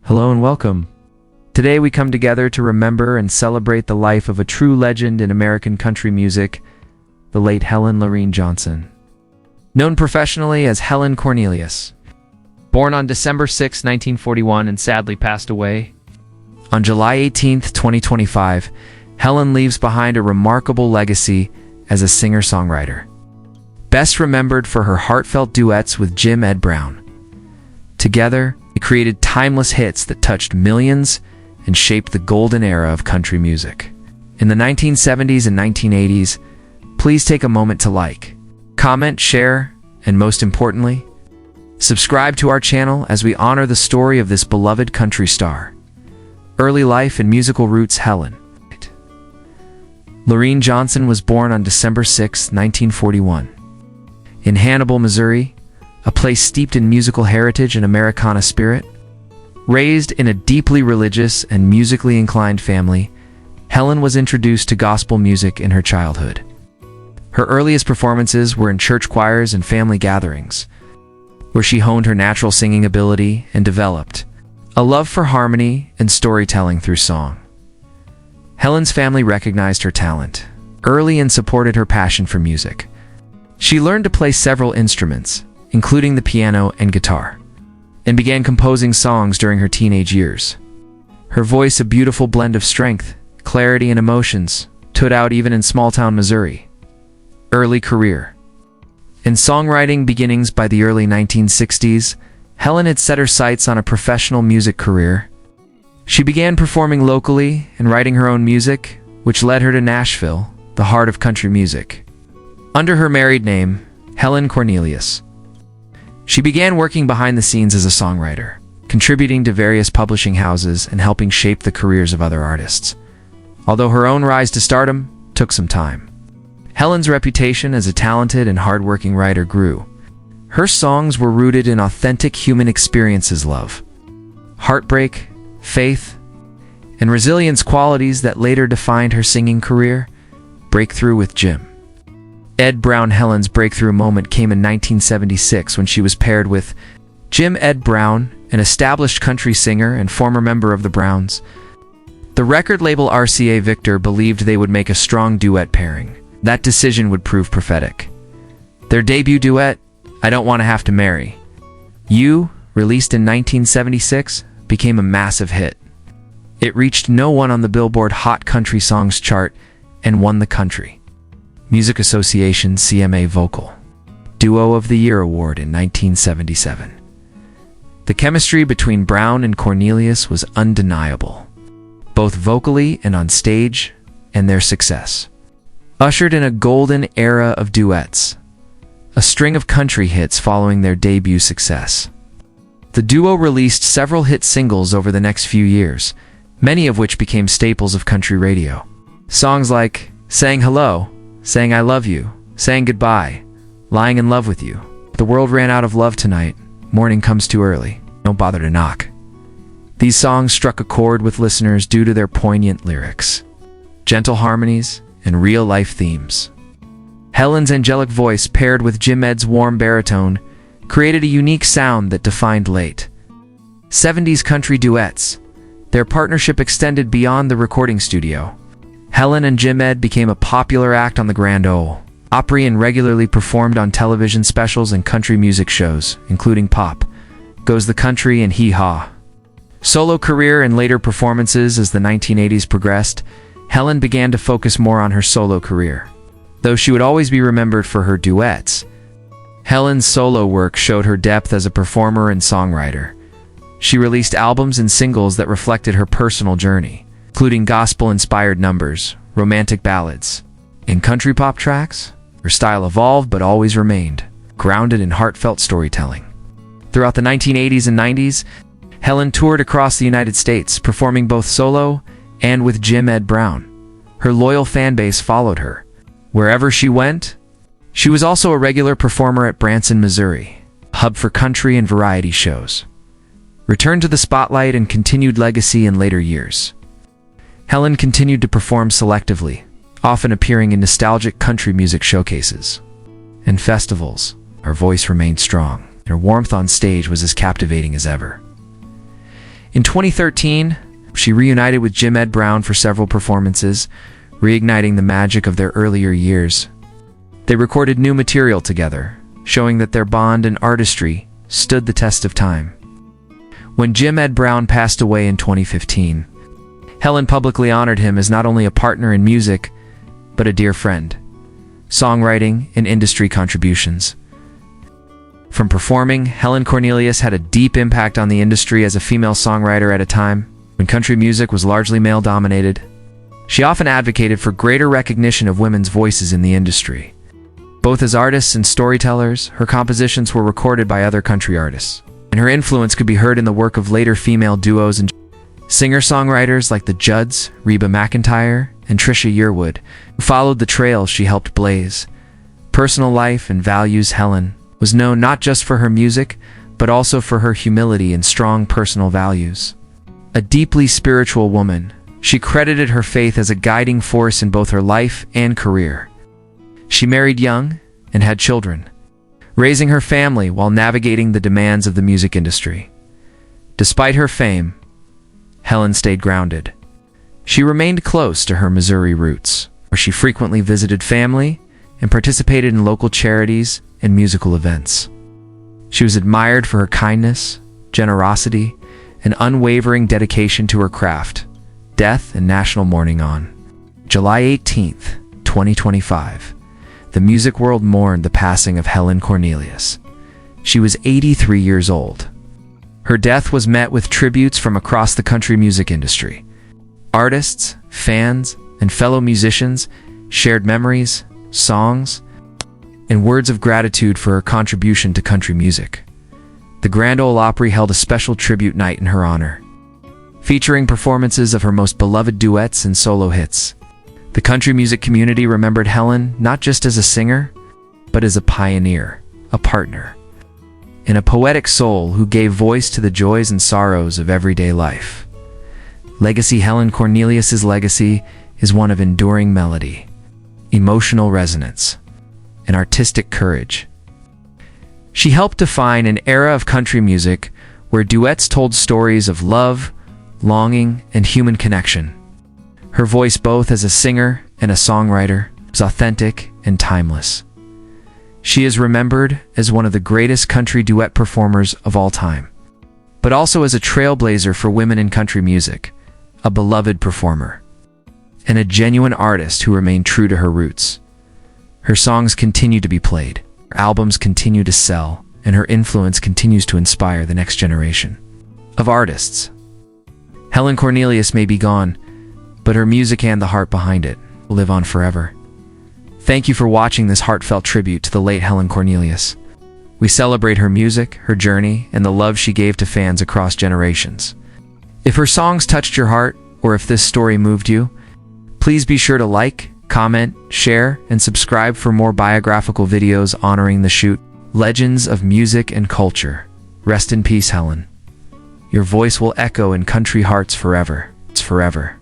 Hello and welcome. Today we come together to remember and celebrate the life of a true legend in American country music, the late Helen Lorene Johnson. Known professionally as Helen Cornelius. Born on December 6, 1941 and sadly passed away on July 18, 2025, Helen leaves behind a remarkable legacy as a singer-songwriter. Best remembered for her heartfelt duets with Jim Ed Brown. Together, they created timeless hits that touched millions and shaped the golden era of country music. In the 1970s and 1980s, please take a moment to like, comment, share, and most importantly, subscribe to our channel as we honor the story of this beloved country star. Early life and musical roots. Helen Lorene Johnson was born on December 6, 1941. In Hannibal, Missouri, a place steeped in musical heritage and Americana spirit. Raised in a deeply religious and musically inclined family, Helen was introduced to gospel music in her childhood. Her earliest performances were in church choirs and family gatherings, where she honed her natural singing ability and developed a love for harmony and storytelling through song. Helen's family recognized her talent early and supported her passion for music. She learned to play several instruments, including the piano and guitar, and began composing songs during her teenage years. Her voice, a beautiful blend of strength, clarity, and emotions, stood out even in small-town Missouri. Early career. In songwriting beginnings by the early 1960s, Helen had set her sights on a professional music career. She began performing locally and writing her own music, which led her to Nashville, the heart of country music. Under her married name, Helen Cornelius, she began working behind the scenes as a songwriter, contributing to various publishing houses and helping shape the careers of other artists. Although her own rise to stardom took some time, Helen's reputation as a talented and hardworking writer grew. Her songs were rooted in authentic human experiences, love, heartbreak, faith, and resilience, qualities that later defined her singing career. Breakthrough with Jim Ed Brown. Helen's breakthrough moment came in 1976 when she was paired with Jim Ed Brown, an established country singer and former member of the Browns. The record label RCA Victor believed they would make a strong duet pairing. That decision would prove prophetic. Their debut duet, I Don't Want to Have to Marry You, released in 1976, became a massive hit. It reached no. 1 on the Billboard Hot Country Songs chart and won the Country Music Association CMA Vocal Duo of the Year award in 1977. The chemistry between Brown and Cornelius was undeniable, both vocally and on stage, and their success ushered in a golden era of duets, a string of country hits following their debut success. The duo released several hit singles over the next few years, many of which became staples of country radio. Songs like Saying Hello, Saying I Love You, Saying Goodbye, Lying in Love with You, The World Ran Out of Love Tonight, Morning Comes Too Early, Don't Bother to Knock. These songs struck a chord with listeners due to their poignant lyrics, gentle harmonies, and real-life themes. Helen's angelic voice paired with Jim Ed's warm baritone created a unique sound that defined late 70s country duets. Their partnership extended beyond the recording studio. Helen and Jim Ed became a popular act on the Grand Ole Opry and regularly performed on television specials and country music shows, including Pop Goes the Country and Hee Haw. Solo career and later performances. As the 1980s progressed, Helen began to focus more on her solo career. Though she would always be remembered for her duets, Helen's solo work showed her depth as a performer and songwriter. She released albums and singles that reflected her personal journey, including gospel-inspired numbers, romantic ballads, and country pop tracks. Her style evolved but always remained grounded in heartfelt storytelling. Throughout the 1980s and 90s, Helen toured across the United States, performing both solo and with Jim Ed Brown. Her loyal fan base followed her wherever she went. She was also a regular performer at Branson, Missouri, a hub for country and variety shows. Returned to the spotlight and continued legacy in later years. Helen continued to perform selectively, often appearing in nostalgic country music showcases and festivals. Her voice remained strong, and her warmth on stage was as captivating as ever. In 2013, she reunited with Jim Ed Brown for several performances, reigniting the magic of their earlier years. They recorded new material together, showing that their bond and artistry stood the test of time. When Jim Ed Brown passed away in 2015, Helen publicly honored him as not only a partner in music, but a dear friend, songwriting, and industry contributions. From performing, Helen Cornelius had a deep impact on the industry as a female songwriter at a time when country music was largely male-dominated. She often advocated for greater recognition of women's voices in the industry. Both as artists and storytellers, her compositions were recorded by other country artists, and her influence could be heard in the work of later female duos and singer-songwriters like the Judds, Reba McEntire, and Trisha Yearwood, who followed the trail she helped blaze. Personal life and values. Helen was known not just for her music, but also for her humility and strong personal values. A deeply spiritual woman, she credited her faith as a guiding force in both her life and career. She married young and had children, raising her family while navigating the demands of the music industry. Despite her fame, Helen stayed grounded. She remained close to her Missouri roots, where she frequently visited family and participated in local charities and musical events. She was admired for her kindness, generosity, and unwavering dedication to her craft. Death and national mourning. On July 18th, 2025, the music world mourned the passing of Helen Cornelius. She was 83 years old. Her death was met with tributes from across the country music industry. Artists, fans, and fellow musicians shared memories, songs, and words of gratitude for her contribution to country music. The Grand Ole Opry held a special tribute night in her honor, featuring performances of her most beloved duets and solo hits. The country music community remembered Helen not just as a singer, but as a pioneer, a partner, and a poetic soul who gave voice to the joys and sorrows of everyday life. Legacy. Helen Cornelius's legacy is one of enduring melody, emotional resonance, and artistic courage. She helped define an era of country music where duets told stories of love, longing, and human connection. Her voice, both as a singer and a songwriter, was authentic and timeless. She is remembered as one of the greatest country duet performers of all time, but also as a trailblazer for women in country music, a beloved performer, and a genuine artist who remained true to her roots. Her songs continue to be played, her albums continue to sell, and her influence continues to inspire the next generation of artists. Helen Cornelius may be gone, but her music and the heart behind it will live on forever. Thank you for watching this heartfelt tribute to the late Helen Cornelius. We celebrate her music, her journey, and the love she gave to fans across generations. If her songs touched your heart, or if this story moved you, please be sure to like, comment, share, and subscribe for more biographical videos honoring the shoot legends of music and culture. Rest in peace, Helen. Your voice will echo in country hearts forever. It's forever.